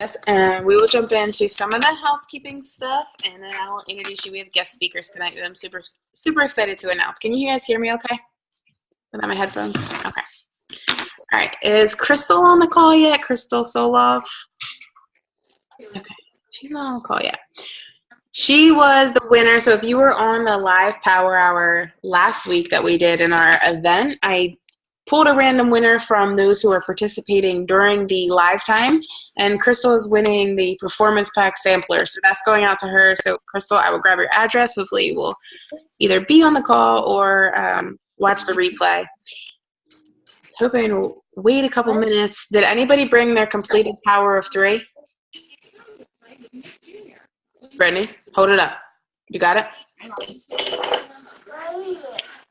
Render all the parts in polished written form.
Yes, and we will jump into some of the housekeeping stuff, and then I will introduce you. We have guest speakers tonight that I'm super excited to announce. Can you guys hear me okay? Without my headphones? Okay. All right. Is Crystal on the call yet? Crystal Solov? Okay. She's not on the call yet. She was the winner. So if you were on the live power hour last week that we did in our event, I pulled a random winner from those who are participating during the live time, and Crystal is winning the Performance Pack Sampler. So that's going out to her. So Crystal, I will grab your address. Hopefully you will either be on the call or watch the replay. Hoping to wait a couple minutes. Did anybody bring their completed Power of 3? Brittany, hold it up. You got it?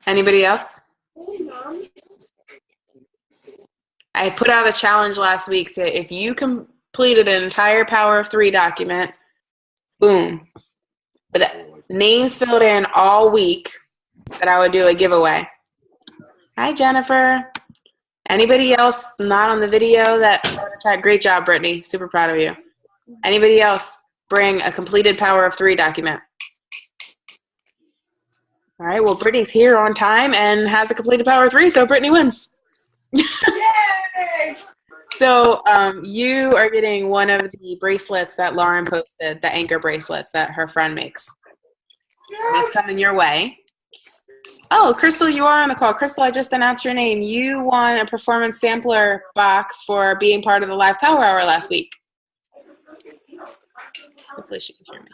Anybody else? I put out a challenge last week to, if you completed an entire Power of 3 document, boom, with names filled in all week, that I would do a giveaway. Hi, Jennifer. Anybody else not on the video that, great job, Brittany. Super proud of you. Anybody else bring a completed Power of 3 document? All right, well, Brittany's here on time and has a completed Power of 3, so Brittany wins. Yay! So you are getting one of the bracelets that Lauren posted, the anchor bracelets that her friend makes. So that's coming your way. Oh, Crystal, you are on the call. Crystal, I just announced your name. You won a performance sampler box for being part of the live power hour last week. Hopefully she can hear me.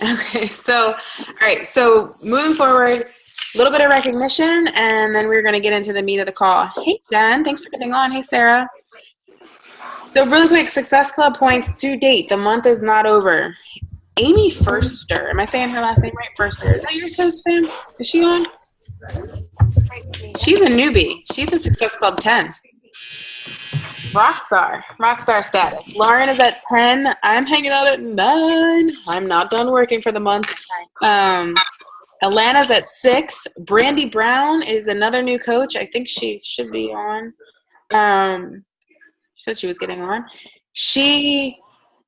Okay, so, all right, so moving forward, a little bit of recognition, and then we're going to get into the meat of the call. Hey, Jen, thanks for getting on. Hey, Sarah. So really quick, Success Club points to date. The month is not over. Amy Firster, am I saying her last name right? Firster. Is that your coach, Sam? Is she on? She's a newbie. She's a Success Club 10. Rockstar status. Lauren is at 10. I'm hanging out at 9. I'm not done working for the month. Alana's at 6. Brandy Brown is another new coach. I think she should be on. She said she was getting on. She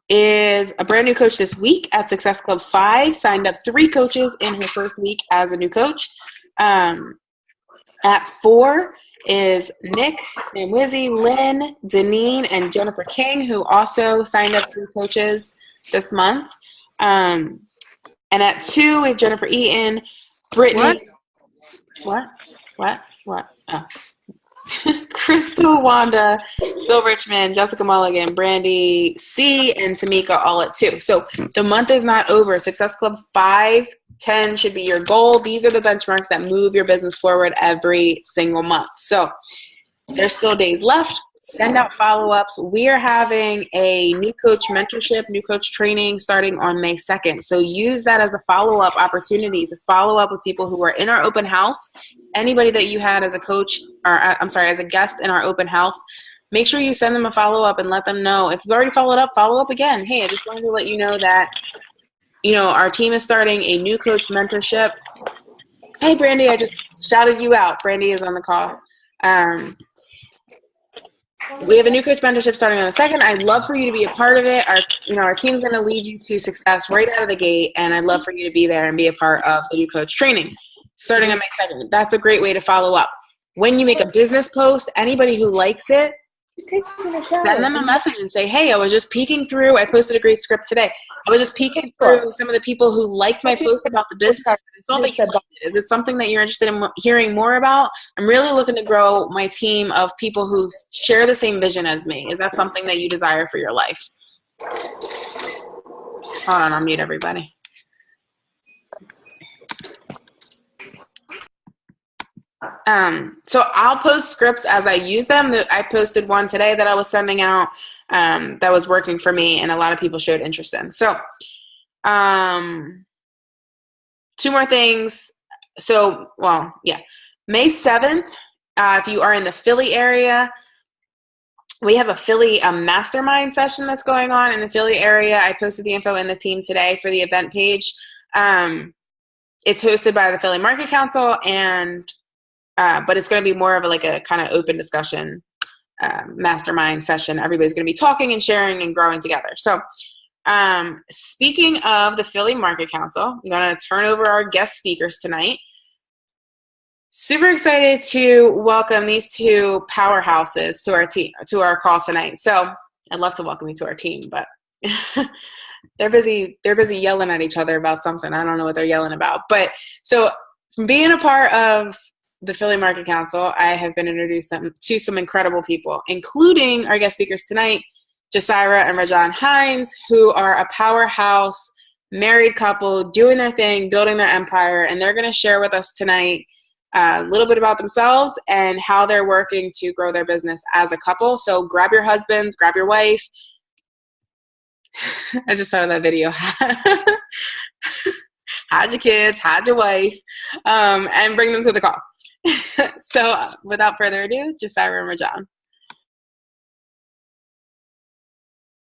is a brand new coach this week at Success Club 5. Signed up 3 coaches in her first week as a new coach. At 4 is Nick, Sam Wizzy, Lynn, Deneen, and Jennifer King, who also signed up 3 coaches this month. And at 2 we have Jennifer Eaton, Brittany. What? Oh. Crystal, Wanda, Bill Richmond, Jessica Mulligan, Brandy C, and Tamika all at 2. So the month is not over. Success Club 5, 10 should be your goal. These are the benchmarks that move your business forward every single month. So there's still days left. Send out follow-ups. We are having a new coach mentorship, new coach training starting on May 2nd. So use that as a follow-up opportunity to follow up with people who are in our open house. Anybody that you had as a coach, or as a guest in our open house, make sure you send them a follow-up and let them know. If you've already followed up, follow up again. Hey, I just wanted to let you know that, our team is starting a new coach mentorship. Hey, Brandy, I just shouted you out. Brandy is on the call. We have a new coach mentorship starting on the 2nd. I'd love for you to be a part of it. Our team's going to lead you to success right out of the gate, and I'd love for you to be there and be a part of the new coach training starting on May 2nd. That's a great way to follow up. When you make a business post, anybody who likes it, send them a message and say, hey, I was just peeking through. I posted a great script today. I was just peeking through some of the people who liked my post about the business. I saw that you liked it. Is it something that you're interested in hearing more about? I'm really looking to grow my team of people who share the same vision as me. Is that something that you desire for your life? Hold on, I'll mute everybody. So I'll post scripts as I use them. I posted one today that I was sending out that was working for me, and a lot of people showed interest in. So 2 more things. So, May 7th, if you are in the Philly area, we have a Philly mastermind session that's going on in the Philly area. I posted the info in the team today for the event page. It's hosted by the Philly Market Council, and but it's going to be more of a kind of open discussion mastermind session. Everybody's going to be talking and sharing and growing together. So speaking of the Philly Market Council, I'm going to turn over our guest speakers tonight. Super excited to welcome these two powerhouses to our team, to our call tonight. So I'd love to welcome you to our team, but they're busy yelling at each other about something. I don't know what they're yelling about. But so being a part of the Philly Market Council, I have been introduced to some incredible people, including our guest speakers tonight, Jasyra and Rajohn Hines, who are a powerhouse married couple doing their thing, building their empire, and they're going to share with us tonight a little bit about themselves and how they're working to grow their business as a couple. So grab your husbands, grab your wife. I just thought of that video. Hide your kids, hide your wife, and bring them to the call. So without further ado, Jasyra and Rajohn.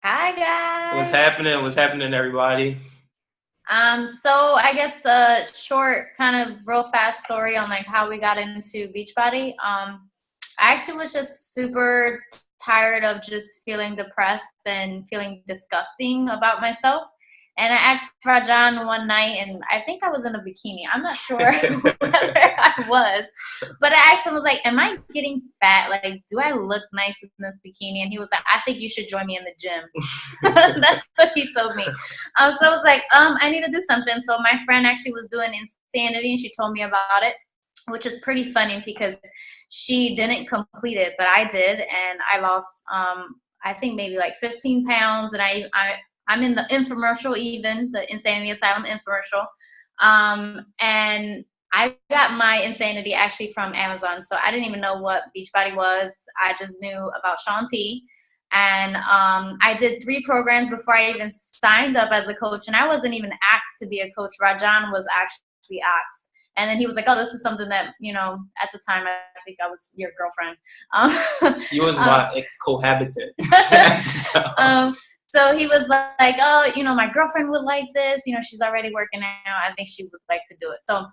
Hi guys. What's happening? What's happening, everybody? So I guess a short, kind of real fast story on like how we got into Beachbody. I actually was just super tired of just feeling depressed and feeling disgusting about myself. And I asked Rajohn one night, and I think I was in a bikini. I'm not sure whether I was, but I asked him, I was like, am I getting fat? Like, do I look nice in this bikini? And he was like, I think you should join me in the gym. That's what he told me. So I was like, I need to do something. So my friend actually was doing Insanity, and she told me about it, which is pretty funny because she didn't complete it, but I did, and I lost, I think maybe like 15 pounds, and I'm in the infomercial, even the Insanity Asylum infomercial. And I got my Insanity actually from Amazon. So I didn't even know what Beachbody was. I just knew about Shaun T. And I did 3 programs before I even signed up as a coach. And I wasn't even asked to be a coach. Rajohn was actually asked. And then he was like, oh, this is something that, you know, at the time, I think I was your girlfriend. He was my cohabitant. So he was like, oh, you know, my girlfriend would like this. You know, she's already working out. I think she would like to do it. So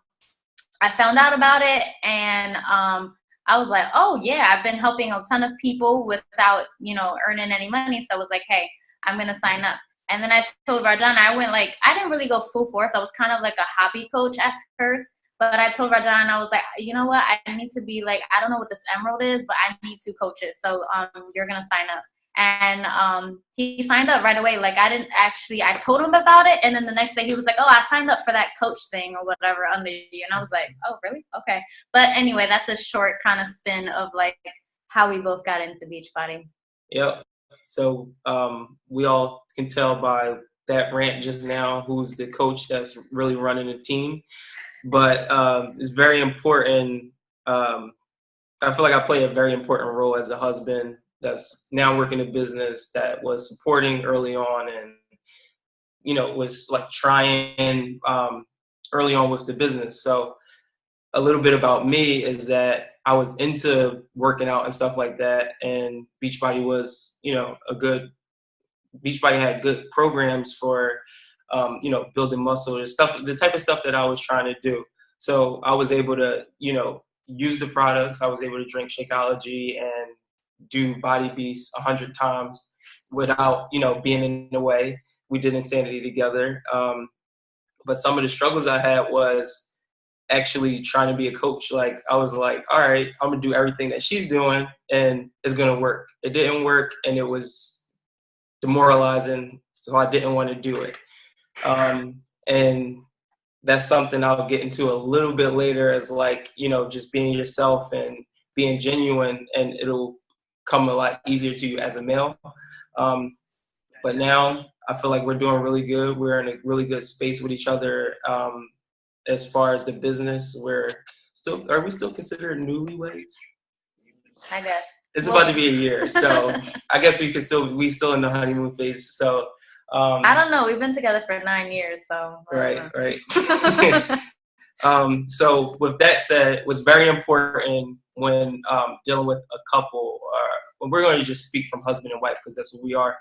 I found out about it, and I was like, oh, yeah, I've been helping a ton of people without, you know, earning any money. So I was like, hey, I'm going to sign up. And then I told Rajohn, I went like, I didn't really go full force. I was kind of like a hobby coach at first. But I told Rajohn, I was like, you know what? I need to be like, I don't know what this emerald is, but I need 2 coaches. So you're going to sign up. And he signed up right away. Like, I told him about it. And then the next day he was like, oh, I signed up for that coach thing or whatever under you. And I was like, oh, really? Okay. But anyway, that's a short kind of spin of like how we both got into Beachbody. Yep. So we all can tell by that rant just now who's the coach that's really running the team. But it's very important. I feel like I play a very important role as a husband that's now working a business that was supporting early on, and, you know, was like trying early on with the business. So a little bit about me is that I was into working out and stuff like that. And Beachbody was, you know, Beachbody had good programs for, you know, building muscle and stuff, the type of stuff that I was trying to do. So I was able to, you know, use the products. I was able to drink Shakeology and do Body Beast 100 times without, you know, being in the way. We did Insanity together. But some of the struggles I had was actually trying to be a coach. Like, I was like, all right, I'm gonna do everything that she's doing and it's gonna work. It didn't work, and it was demoralizing, so I didn't want to do it. And that's something I'll get into a little bit later, as like, you know, just being yourself and being genuine, and it'll come a lot easier to you as a male. But now I feel like we're doing really good. We're in a really good space with each other. As far as the business, are we still considered newlyweds? I guess. It's about to be a year, so I guess we still in the honeymoon phase. So I don't know. We've been together for 9 years, so. Right. So with that said, what's very important when dealing with a couple, when we're going to just speak from husband and wife, because that's what we are,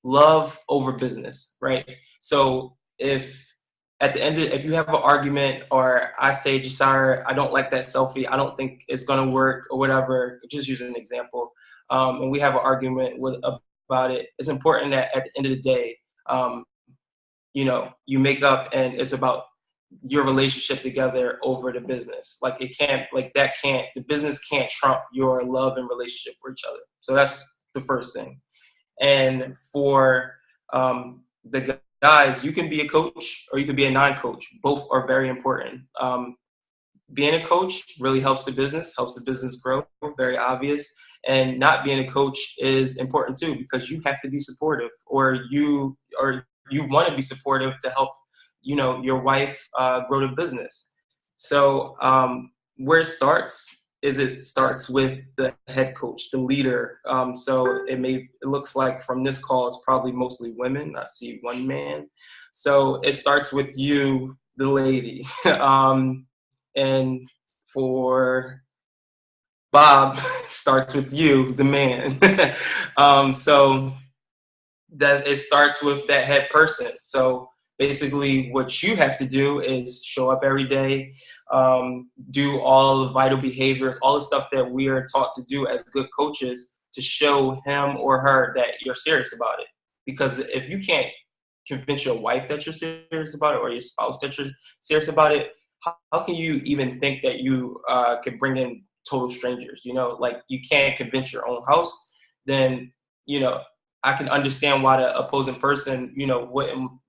love over business, right? So if at the end of, if you have an argument, or I say, Jasyra, I don't like that selfie, I don't think it's gonna work, or whatever, just use an example, and we have an argument about it, it's important that at the end of the day, you know, you make up and it's about your relationship together over the business. Like the business can't trump your love and relationship for each other. So that's the first thing. And for the guys, you can be a coach or you can be a non-coach. Both are very important. Being a coach really helps the business grow, very obvious. And not being a coach is important too, because you have to be supportive, or you want to be supportive to help, you know, your wife grow the business. So where it starts with the head coach, the leader. So it looks like from this call, it's probably mostly women. I see one man. So it starts with you, the lady. And for Bob, starts with you, the man. So that it starts with that head person. So basically what you have to do is show up every day, do all the vital behaviors, all the stuff that we are taught to do as good coaches, to show him or her that you're serious about it. Because if you can't convince your wife that you're serious about it, or your spouse that you're serious about it, how can you even think that you can bring in total strangers? You know, like, you can't convince your own house, then, you know, I can understand why the opposing person, you know,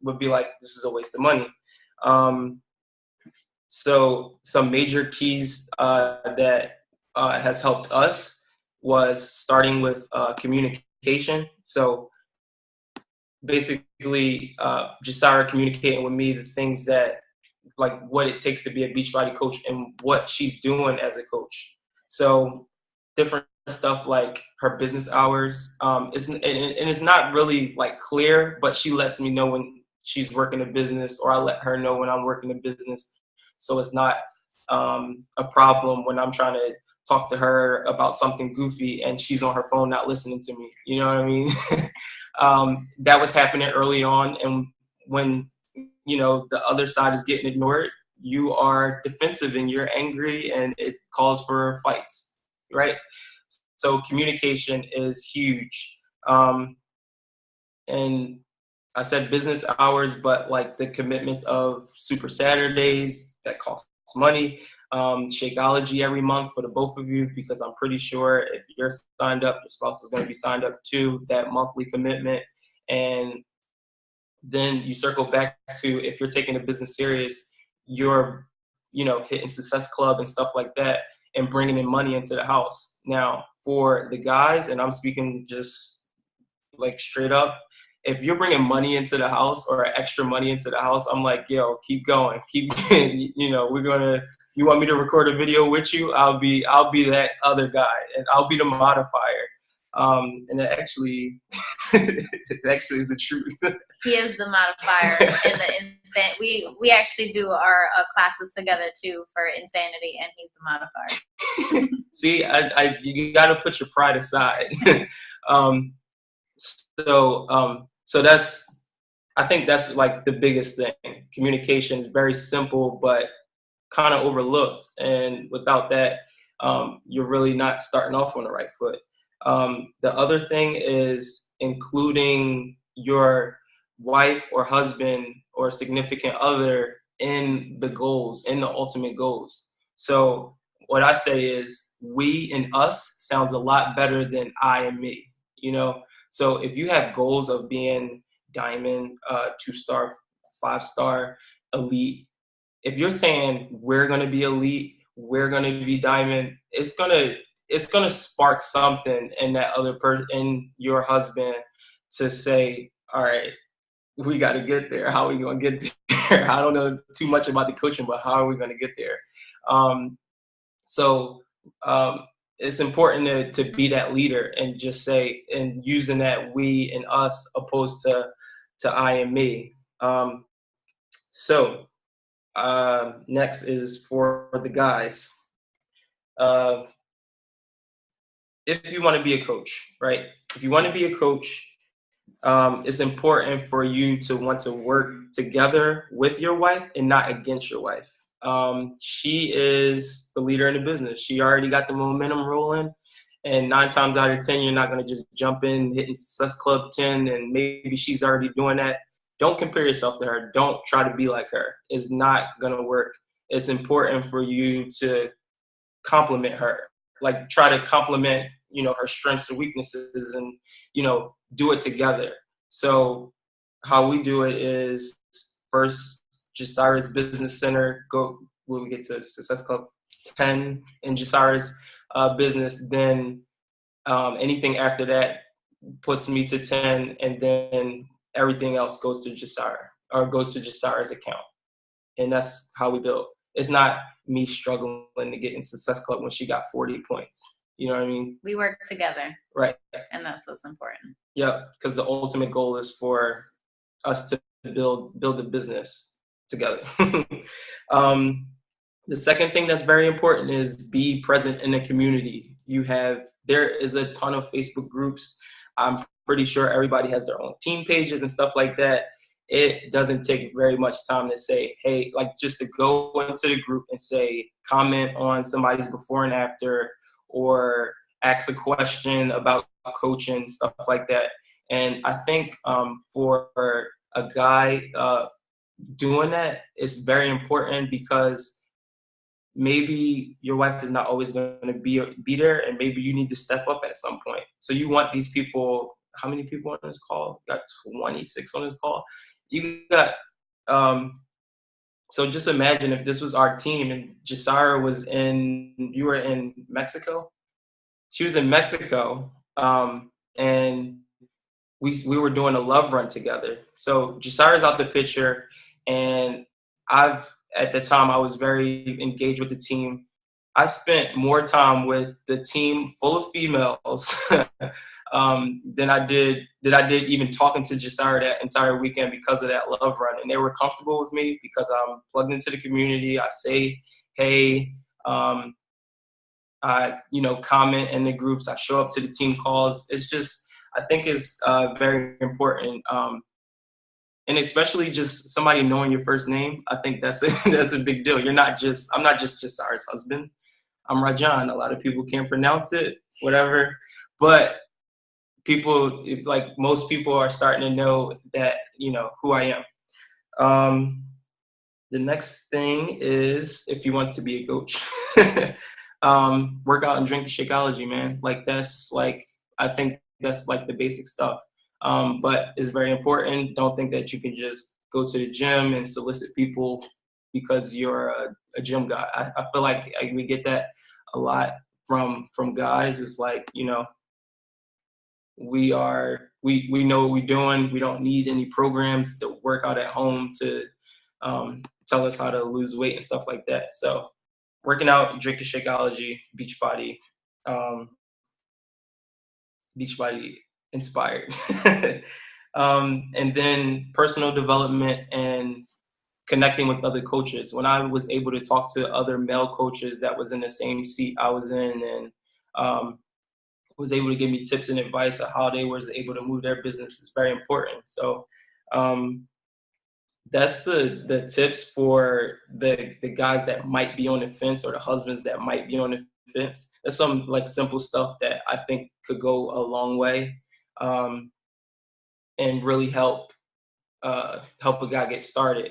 would be like, this is a waste of money. So some major keys that has helped us was starting with communication. So basically, Jasyra communicating with me the things that, like, what it takes to be a Beachbody coach and what she's doing as a coach. So different stuff like her business hours. It's not really like clear, but she lets me know when she's working a business, or I let her know when I'm working a business. So it's not a problem when I'm trying to talk to her about something goofy and she's on her phone not listening to me. You know what I mean? That was happening early on, and when, you know, the other side is getting ignored, you are defensive and you're angry, and it calls for fights, right? So communication is huge. And I said business hours, but like the commitments of Super Saturdays that costs money, Shakeology every month for the both of you, because I'm pretty sure if you're signed up, your spouse is going to be signed up too, that monthly commitment. And then you circle back to, if you're taking the business serious, you're, you know, hitting Success Club and stuff like that, and bringing in money into the house. Now, for the guys, and I'm speaking just like straight up, if you're bringing money into the house, or extra money into the house, I'm like, yo, keep going, you know, you want me to record a video with you? I'll be that other guy, and I'll be the modifier. And it actually, it actually is the truth. He is the modifier in the insane. We actually do our classes together too for insanity, and he's the modifier. See, you got to put your pride aside. So that's, I think that's like the biggest thing. Communication is very simple, but kind of overlooked. And without that, you're really not starting off on the right foot. The other thing is including your wife or husband or significant other in the goals, in the ultimate goals. So what I say is, we and us sounds a lot better than I and me, you know? So if you have goals of being diamond, 2-star, 5-star, elite, if you're saying we're going to be elite, we're going to be diamond, it's going to spark something in that other person, in your husband, to say, all right, we got to get there. How are we going to get there? I don't know too much about the coaching, but how are we going to get there? So it's important to be that leader, and just say, and using that we and us opposed to I and me. So next is for the guys. If you want to be a coach, right? If you want to be a coach, it's important for you to want to work together with your wife and not against your wife. She is the leader in the business. She already got the momentum rolling. And 9 times out of 10, you're not going to just jump in, hitting Success Club 10, and maybe she's already doing that. Don't compare yourself to her. Don't try to be like her. It's not going to work. It's important for you to compliment her. Like, try to compliment, her strengths and weaknesses, and, do it together. So how we do it is, first, Jasyra's Business Center, when we get to Success Club 10 in Jasyra's business, then anything after that puts me to 10, and then everything else goes to Jasyra, or goes to Jasyra's account. And that's how we build. It's not me struggling to get in Success Club when she got 40 points. You know what I mean? We work together. Right. And that's what's important. Yep, because the ultimate goal is for us to build a business together. The second thing that's very important is be present in the community. There is a ton of Facebook groups. I'm pretty sure everybody has their own team pages and stuff like that. It doesn't take very much time to say, hey, like, just to go into the group and say, comment on somebody's before and after, or ask a question about coaching, stuff like that. And I think for a guy doing that, it's very important, because maybe your wife is not always going to be there, and maybe you need to step up at some point. So you want these people. How many people on this call? Got 26 on this call. You got so just imagine if this was our team and Jasyra you were in Mexico. She was in Mexico, and we were doing a love run together. So Jasyra's out the picture, and at the time, I was very engaged with the team. I spent more time with the team full of females than I did even talking to Jasyra that entire weekend, because of that love run. And they were comfortable with me because I'm plugged into the community. I say, hey, I comment in the groups. I show up to the team calls. It's just, I think it's very important. And especially just somebody knowing your first name, I think that's a big deal. I'm not just Jasyra's husband. I'm Rajohn. A lot of people can't pronounce it, whatever. But most people are starting to know that, who I am. The next thing is, if you want to be a coach, work out and drink Shakeology, man. I think that's the basic stuff. But it's very important. Don't think that you can just go to the gym and solicit people because you're a gym guy. I feel like we get that a lot from guys. It's we know what we're doing. We don't need any programs to work out at home to tell us how to lose weight and stuff like that. So working out, drinking Shakeology, Beachbody inspired. And then personal development and connecting with other coaches. When I was able to talk to other male coaches that was in the same seat I was in, and was able to give me tips and advice on how they was able to move their business, is very important. So that's the tips for the guys that might be on the fence, or the husbands that might be on the fence. There's some simple stuff that I think could go a long way, and really help a guy get started.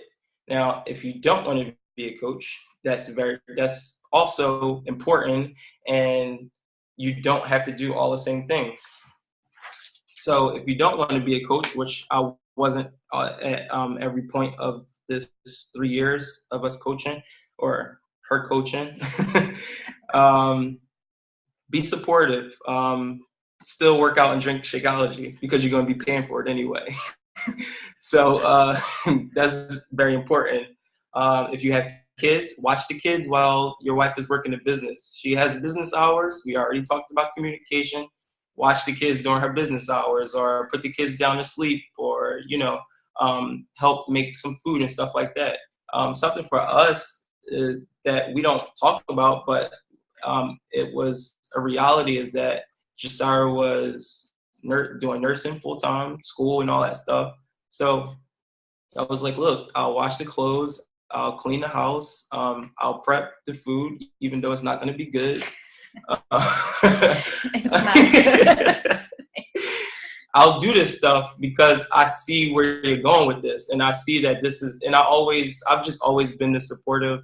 Now, if you don't want to be a coach, that's also important, and you don't have to do all the same things. So if you don't want to be a coach, which I wasn't at every point of this 3 years of us coaching, or her coaching, be supportive. Still work out and drink Shakeology, because you're going to be paying for it anyway. So that's very important. If you have kids, watch the kids while your wife is working the business. She has business hours. We already talked about communication. Watch the kids during her business hours, or put the kids down to sleep, or help make some food and stuff like that. Something for us that we don't talk about, but it was a reality, is that Jasyra was doing nursing full time, school and all that stuff. So I was like, look, I'll wash the clothes, I'll clean the house, I'll prep the food, even though it's not going to be good. It's not good. I'll do this stuff because I see where you're going with this, and I see that this is, and I've just always been the supportive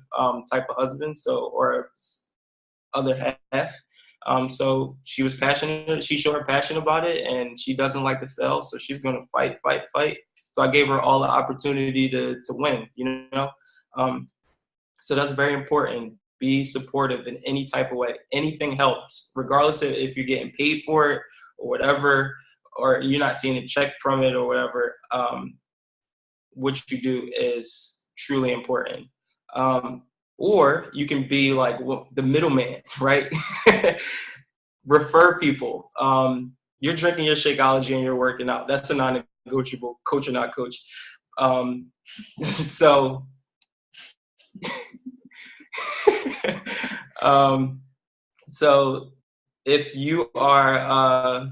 type of husband, or other half. So she was passionate. She showed her passion about it, and she doesn't like to fail, so she's gonna fight. So I gave her all the opportunity to win. So that's very important. Be supportive in any type of way. Anything helps, regardless of if you're getting paid for it or whatever, or you're not seeing a check from it or whatever. What you do is truly important. Or you can be like the middleman, right? Refer people. You're drinking your Shakeology and you're working out. That's a non-negotiable, coach or not coach. So so if you are,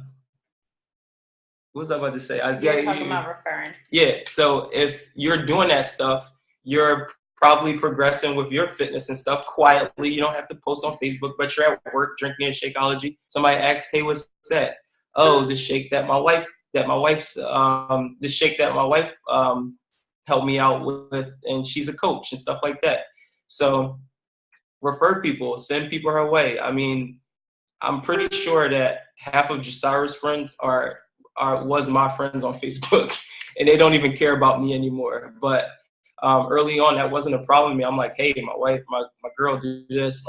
what was I about to say? You're talking about referring. Yeah. So if you're doing that stuff, you're probably progressing with your fitness and stuff quietly. You don't have to post on Facebook, but you're at work drinking a Shakeology. Somebody asks, "Hey, what's that?" Oh, the shake that my wife helped me out with, and she's a coach and stuff like that. So refer people, send people her way. I mean, I'm pretty sure that half of Jasyra's friends was my friends on Facebook, and they don't even care about me anymore. But early on, that wasn't a problem to me. I'm like, hey, my wife, my girl do this,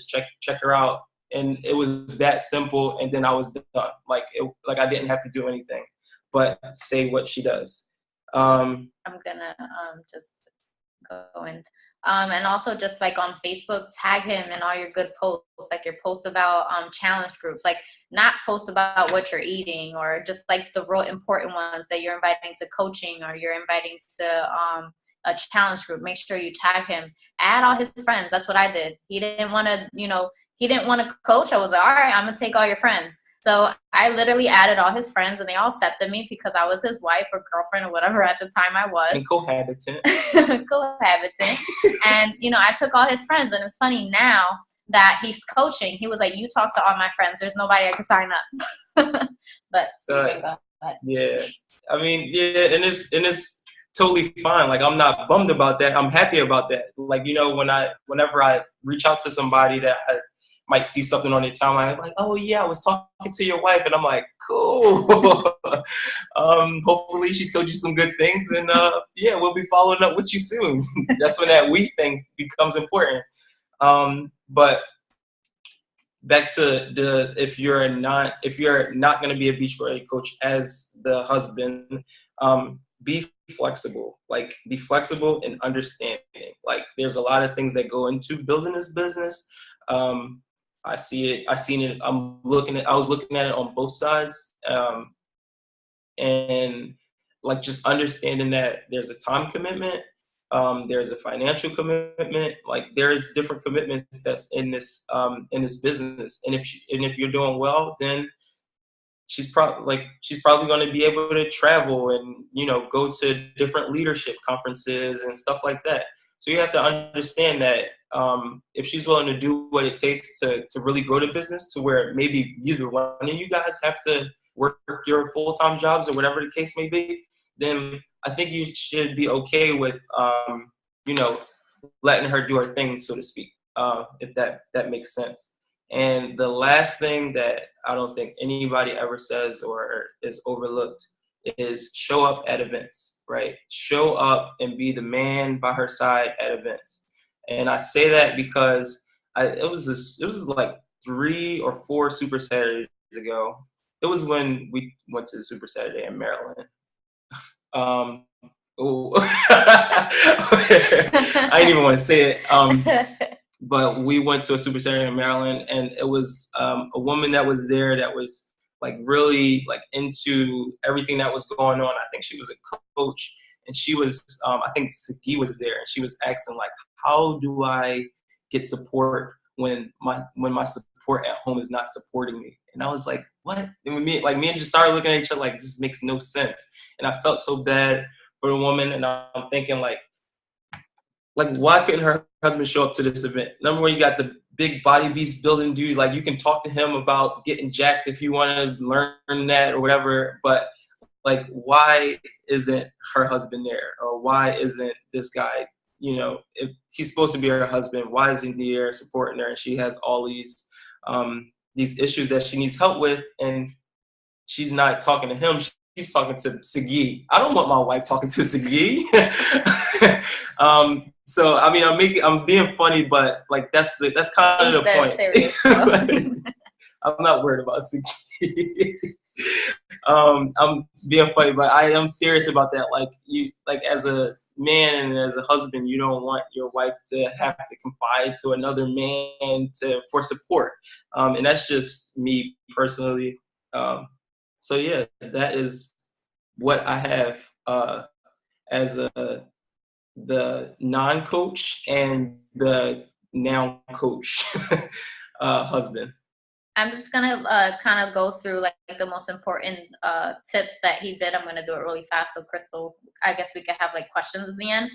check her out. And it was that simple, and then I was done. Like I didn't have to do anything but say what she does. I'm gonna just go in. And also just like on Facebook, tag him in all your good posts, like your posts about challenge groups, like not posts about what you're eating, or just like the real important ones that you're inviting to coaching or you're inviting to a challenge group. Make sure you tag him, add all his friends. That's what I did. He didn't want to coach. I was like, all right, I'm gonna take all your friends. So I literally added all his friends, and they all accepted me because I was his wife or girlfriend or whatever at the time I was. And cohabitant. Cohabitant. And, I took all his friends. And it's funny now that he's coaching. He was like, you talk to all my friends. There's nobody I can sign up. But yeah. I mean, yeah, and it's totally fine. Like, I'm not bummed about that. I'm happy about that. Like, whenever I reach out to somebody that I might see something on their timeline, I'm like, oh yeah, I was talking to your wife, and I'm like, cool. Hopefully she told you some good things, and yeah, we'll be following up with you soon. That's when that we thing becomes important. But back to if you're not going to be a Beachbody coach as the husband, be flexible. Like, be flexible and understanding. Like, there's a lot of things that go into building this business. I see it. I was looking at it on both sides. And like, just understanding that there's a time commitment, there's a financial commitment. Like, there's different commitments that's in this business. And if you're doing well, then she's probably going to be able to travel and, go to different leadership conferences and stuff like that. So you have to understand that if she's willing to do what it takes to really grow the business to where maybe either one of you guys have to work your full-time jobs or whatever the case may be, then I think you should be okay with, letting her do her thing, so to speak, if that makes sense. And the last thing that I don't think anybody ever says or is overlooked is show up at events, right? Show up and be the man by her side at events. And I say that because it was like 3 or 4 Super Saturdays ago. It was when we went to the Super Saturday in Maryland. I didn't even want to say it. But we went to a Super Saturday in Maryland, and it was a woman that was there that was like really like into everything that was going on. I think she was a coach, and she was, I think Saki was there, and she was asking like, how do I get support when my support at home is not supporting me. And I was like, what? And me and just started looking at each other like, this makes no sense. And I felt so bad for the woman. And I'm thinking like, why couldn't her husband show up to this event? Number one, you got the big body beast building dude. Like, you can talk to him about getting jacked if you want to learn that or whatever. But like, why isn't her husband there? Or why isn't this guy, if he's supposed to be her husband, why isn't he there supporting her? And she has all these issues that she needs help with, and she's not talking to him. She's talking to Sagi. I don't want my wife talking to Sagi. So I mean, I'm being funny, but like that's kind of the point. Serious, I'm not worried about Sagi. I'm being funny, but I am serious about that. Like as a man and as a husband, you don't want your wife to have to confide to another man for support. And that's just me personally. So yeah, that is what I have as the non-coach and the now coach husband. I'm just gonna kind of go through like the most important tips that he did. I'm gonna do it really fast, so Crystal, I guess we could have like questions at the end.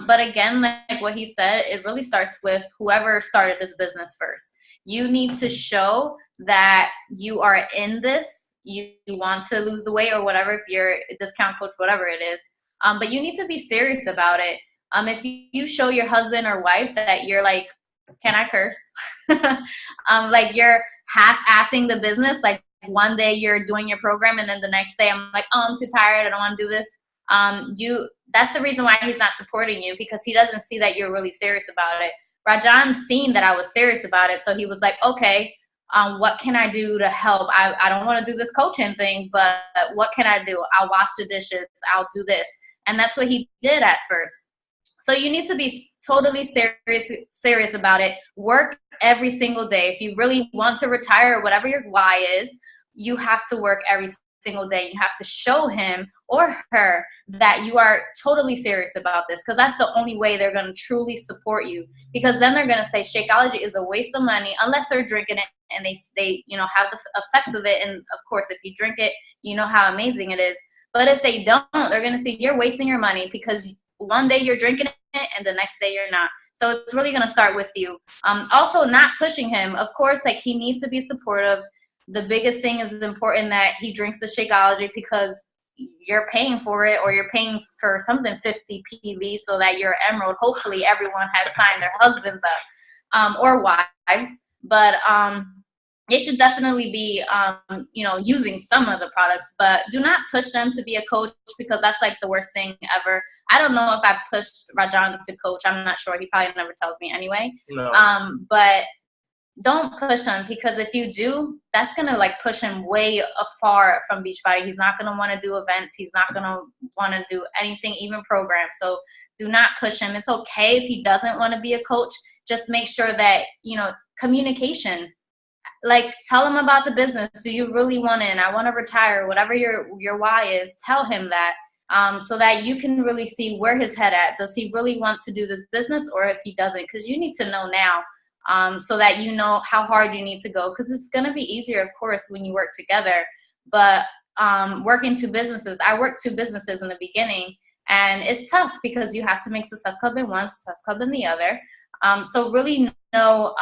But again, like what he said, it really starts with whoever started this business first. You need to show that you are in this. You want to lose the weight or whatever, if you're a discount coach, whatever it is. But you need to be serious about it. If you show your husband or wife that you're like, can I curse? Like you're half-assing the business. Like one day you're doing your program and then the next day I'm like, oh, I'm too tired. I don't want to do this. That's the reason why he's not supporting you, because he doesn't see that you're really serious about it. Rajohn seen that I was serious about it. So he was like, okay, what can I do to help? I don't want to do this coaching thing, but what can I do? I'll wash the dishes. I'll do this. And that's what he did at first. So you need to be totally serious about it. Work every single day. If you really want to retire or whatever your why is, you have to work every single day. You have to show him or her that you are totally serious about this, because that's the only way they're going to truly support you. Because then they're going to say Shakeology is a waste of money unless they're drinking it and they have the effects of it. And of course, if you drink it, you know how amazing it is. But if they don't, they're going to say you're wasting your money, because one day you're drinking it and the next day you're not. So it's really going to start with you. Also, not pushing him. Of course, like he needs to be supportive. The biggest thing is important that he drinks the Shakeology because you're paying for it, or you're paying for something 50 PV so that your Emerald, hopefully everyone has signed their husbands up or wives. But they should definitely be, using some of the products, but do not push them to be a coach, because that's like the worst thing ever. I don't know if I pushed Rajohn to coach. I'm not sure. He probably never tells me anyway. No. But don't push him, because if you do, that's going to like push him way afar from Beachbody. He's not going to want to do events. He's not going to want to do anything, even programs. So do not push him. It's okay if he doesn't want to be a coach. Just make sure that, communication. Like, tell him about the business. Do you really want in? I want to retire. Whatever your why is, tell him that, so that you can really see where his head at. Does he really want to do this business, or if he doesn't? Because you need to know now, so that you know how hard you need to go. Because it's going to be easier, of course, when you work together. But working two businesses, I worked two businesses in the beginning, and it's tough because you have to make Success Club in one, Success Club in the other. So really know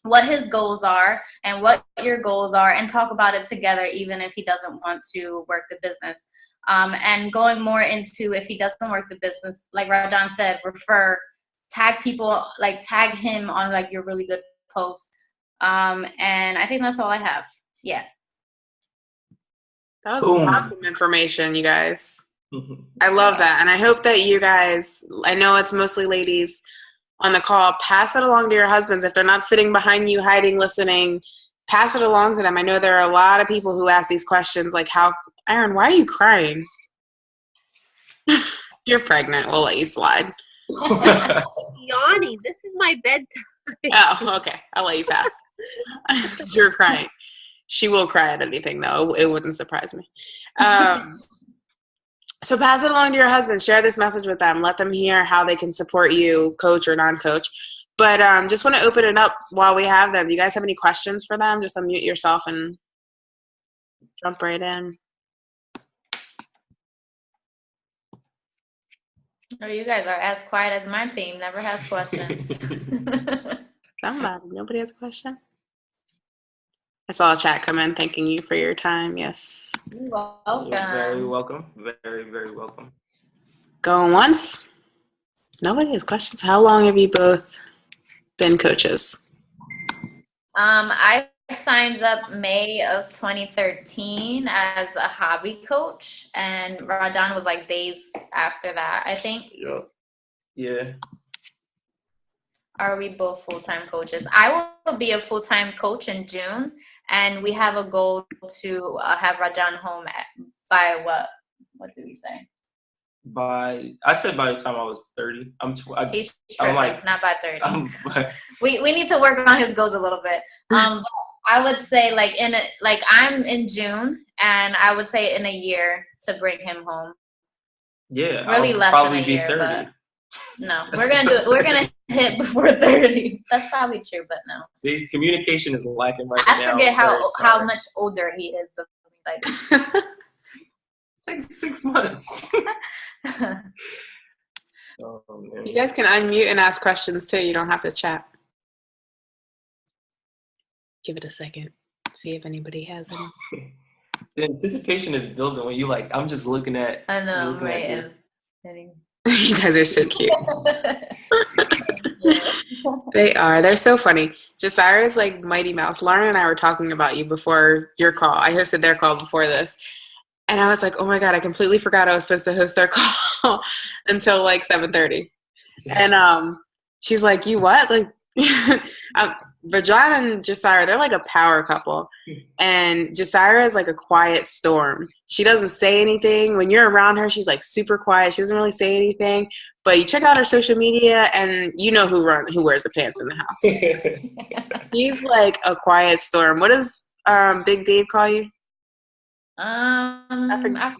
what his goals are and what your goals are, and talk about it together, even if he doesn't want to work the business. And going more into, if he doesn't work the business, like Rajohn said, refer, tag people, like tag him on like your really good posts. And I think that's all I have. Yeah. That was awesome information, you guys. I love that. And I hope that you guys, I know it's mostly ladies on the call, pass it along to your husbands. If they're not sitting behind you, hiding, listening, pass it along to them. I know there are a lot of people who ask these questions, like, Aaron, why are you crying? You're pregnant. We'll let you slide. Yawning. This is my bedtime. Oh, okay. I'll let you pass. You're crying. She will cry at anything, though. It wouldn't surprise me. So pass it along to your husband. Share this message with them. Let them hear how they can support you, coach or non-coach. But just want to open it up while we have them. Do you guys have any questions for them? Just unmute yourself and jump right in. Oh, you guys are as quiet as my team. Never has questions. Somebody. Nobody has a question? I saw a chat come in thanking you for your time. Yes. You're welcome. You're very welcome. Very, very welcome. Going once? Nobody has questions. How long have you both been coaches? I signed up May of 2013 as a hobby coach, and Rajohn was like days after that, I think. Yep. Yeah. Are we both full-time coaches? I will be a full-time coach in June, and we have a goal to have Rajohn home by what? What did we say? I said by the time I was 30. He's tripping, like, not by 30. We need to work on his goals a little bit. I would say I'm in June, and I would say in a year to bring him home. Yeah, really less than a year, 30. But no, we're gonna do it. We're gonna hit before 30. That's probably true, but no. See, communication is lacking right now. I forget how much older he is. Like 6 months. Oh, man. You guys can unmute and ask questions too. You don't have to chat. Give it a second. See if anybody has any. The anticipation is building when you I'm just looking at. I know, right? You guys are so cute. They are. They're so funny. Jasyra is like Mighty Mouse. Lauren and I were talking about you before your call. I hosted their call before this. And I was like, oh my God, I completely forgot I was supposed to host their call until 7:30. And she's like, you what? Rajohn and Jasyra, they're like a power couple. And Jasyra is like a quiet storm. She doesn't say anything. When you're around her, she's like super quiet. She doesn't really say anything. But you check out her social media and you know who wears the pants in the house. He's like a quiet storm. What does Big Dave call you?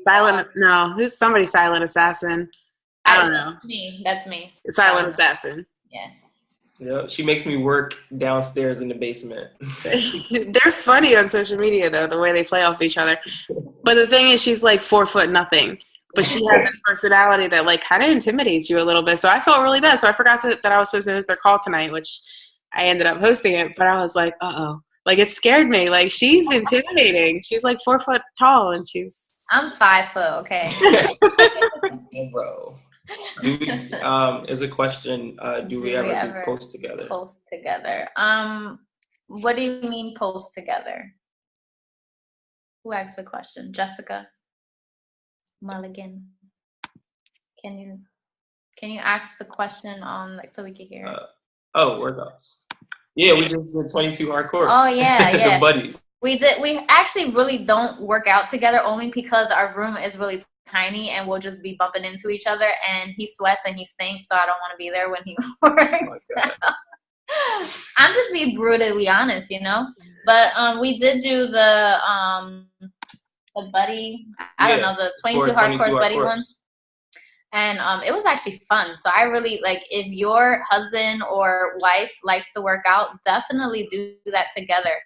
Silent. No, who's somebody silent assassin? I don't know. That's me. Silent assassin. Yeah. Yeah, she makes me work downstairs in the basement. They're funny on social media though, the way they play off each other. But the thing is, she's like 4'0", but she has this personality that kind of intimidates you a little bit. So I felt really bad. So I forgot that I was supposed to host their call tonight, which I ended up hosting it. But I was like, uh-oh. It scared me. She's intimidating. She's 4 foot tall, and I'm 5 foot. Okay. Bro. As a question, do we ever post together? Post together. What do you mean post together? Who asked the question? Jessica Mulligan. Can you ask the question on so we can hear it? Workouts. Yeah, we just did 22 hardcore. Oh yeah. The buddies. We did. We actually really don't work out together only because our room is really tiny and we'll just be bumping into each other. And he sweats and he stinks, so I don't want to be there when he works. Oh I'm just being brutally honest, But we did do the buddy. I don't know, the 22 hardcore buddy one. And it was actually fun. So I really if your husband or wife likes to work out, definitely do that together.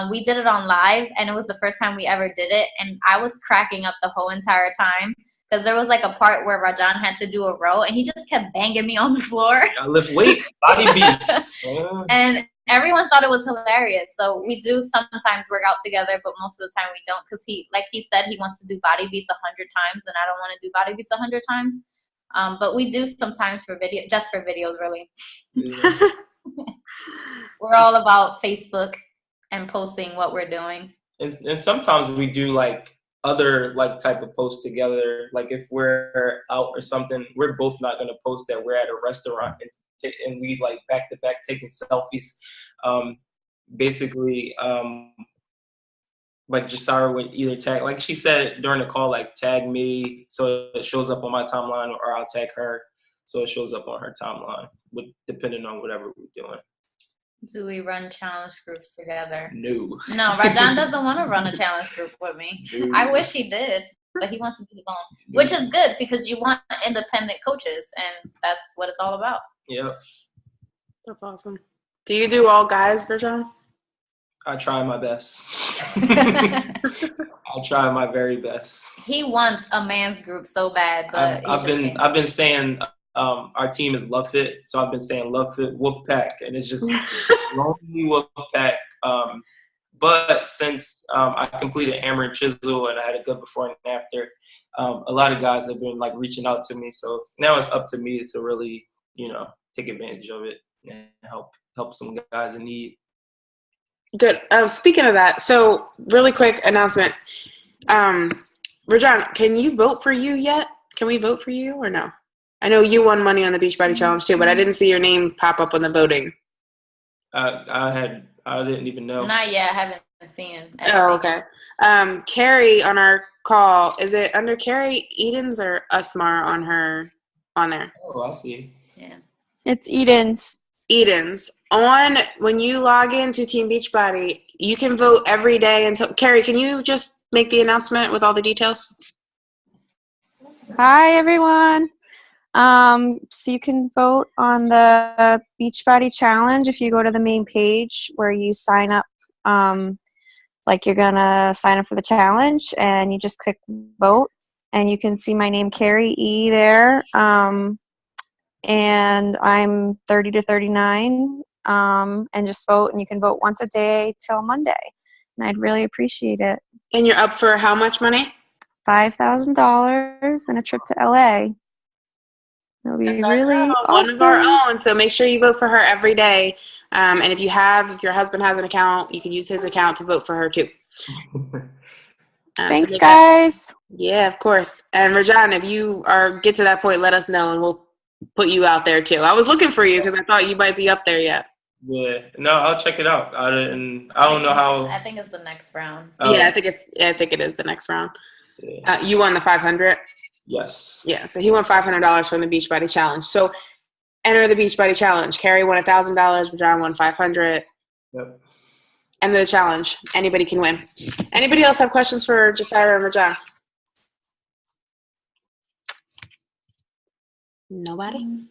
We did it on live, and it was the first time we ever did it. And I was cracking up the whole entire time because there was a part where Rajohn had to do a row, and he just kept banging me on the floor. I lift weights, body beats. And everyone thought it was hilarious. So we do sometimes work out together, but most of the time we don't because he said, he wants to do body beats 100 times, and I don't want to do body beats 100 times. But we do sometimes for video, just for videos, really. Yeah. We're all about Facebook and posting what we're doing. And sometimes we do other type of posts together. If we're out or something, we're both not going to post that we're at a restaurant and we back to back taking selfies. Basically, Jasyra would either tag, she said during the call, tag me so it shows up on my timeline, or I'll tag her so it shows up on her timeline, depending on whatever we're doing. Do we run challenge groups together? No. No, Rajohn doesn't want to run a challenge group with me. No. I wish he did, but he wants to do his own, which is good because you want independent coaches, and that's what it's all about. Yep. That's awesome. Do you do all guys, Rajohn? I try my best. I try my very best. He wants a man's group so bad, but I've been saying our team is Love Fit, so I've been saying Love Fit Wolfpack, and it's just lonely Wolfpack. But since I completed Hammer and Chisel and I had a good before and after, a lot of guys have been like reaching out to me. So now it's up to me to really, take advantage of it and help some guys in need. Good. Speaking of that, so really quick announcement. Rajohn, can you vote for you yet? Can we vote for you or no? I know you won money on the Beachbody Challenge too, but I didn't see your name pop up on the voting. I didn't even know. Not yet. I haven't seen. Oh, okay. Carrie on our call, is it under Carrie Edens or Usmar on there? Oh, I see. Yeah. It's Edens. Edens. When you log into Team Beachbody, you can vote every day until Carrie, can you just make the announcement with all the details? Hi, everyone. So you can vote on the Beachbody Challenge if you go to the main page where you sign up, like you're going to sign up for the challenge, and you just click vote, and you can see my name, Carrie E, there. And I'm 30 to 39, and just vote, and you can vote once a day till Monday, and I'd really appreciate it. And you're up for how much money? $5,000 and a trip to LA. It'll be really awesome. One of our own. So make sure you vote for her every day. And if your husband has an account, you can use his account to vote for her too. Thanks, guys. Yeah, of course. And Rajohn, if you get to that point, let us know, and we'll put you out there too. I was looking for you because I thought you might be up there yet. Yeah, no, I'll check it out. I don't know how. I think it's the next round. Yeah, I think it is the next round. Yeah. You won the 500. Yes. Yeah, so he won $500 from the Beachbody Challenge. So enter the Beachbody Challenge. Carrie won $1,000. Rajohn won $500. Yep. Enter the challenge. Anybody can win. Anybody else have questions for Jasyra and Rajohn? Nobody?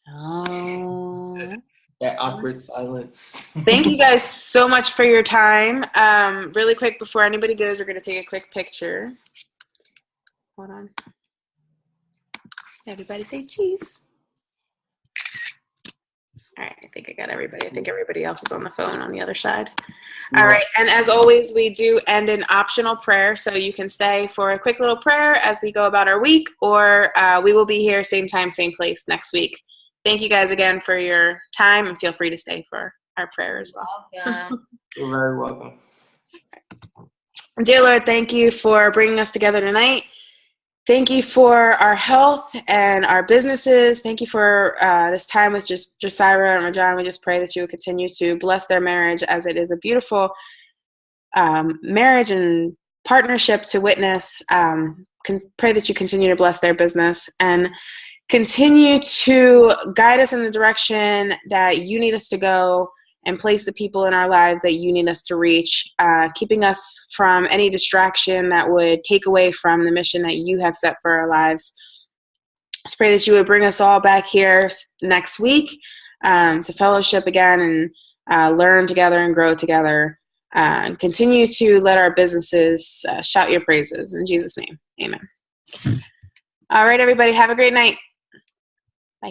Oh. That awkward silence. Thank you guys so much for your time. Really quick, before anybody goes, we're going to take a quick picture. Hold on. Everybody say cheese. All right, I think I got everybody. I think everybody else is on the phone on the other side. All right, and as always, we do end an optional prayer, so you can stay for a quick little prayer as we go about our week, or we will be here same time, same place next week. Thank you guys again for your time, and feel free to stay for our prayer as well. You're very welcome. Dear Lord, thank you for bringing us together tonight. Thank you for our health and our businesses. Thank you for this time with just Jasyra and Rajohn. We just pray that you would continue to bless their marriage, as it is a beautiful marriage and partnership to witness. Pray that you continue to bless their business and continue to guide us in the direction that you need us to go, and place the people in our lives that you need us to reach, keeping us from any distraction that would take away from the mission that you have set for our lives. Just pray that you would bring us all back here next week to fellowship again and learn together and grow together, and continue to let our businesses shout your praises. In Jesus' name, amen. All right, everybody, have a great night. Bye.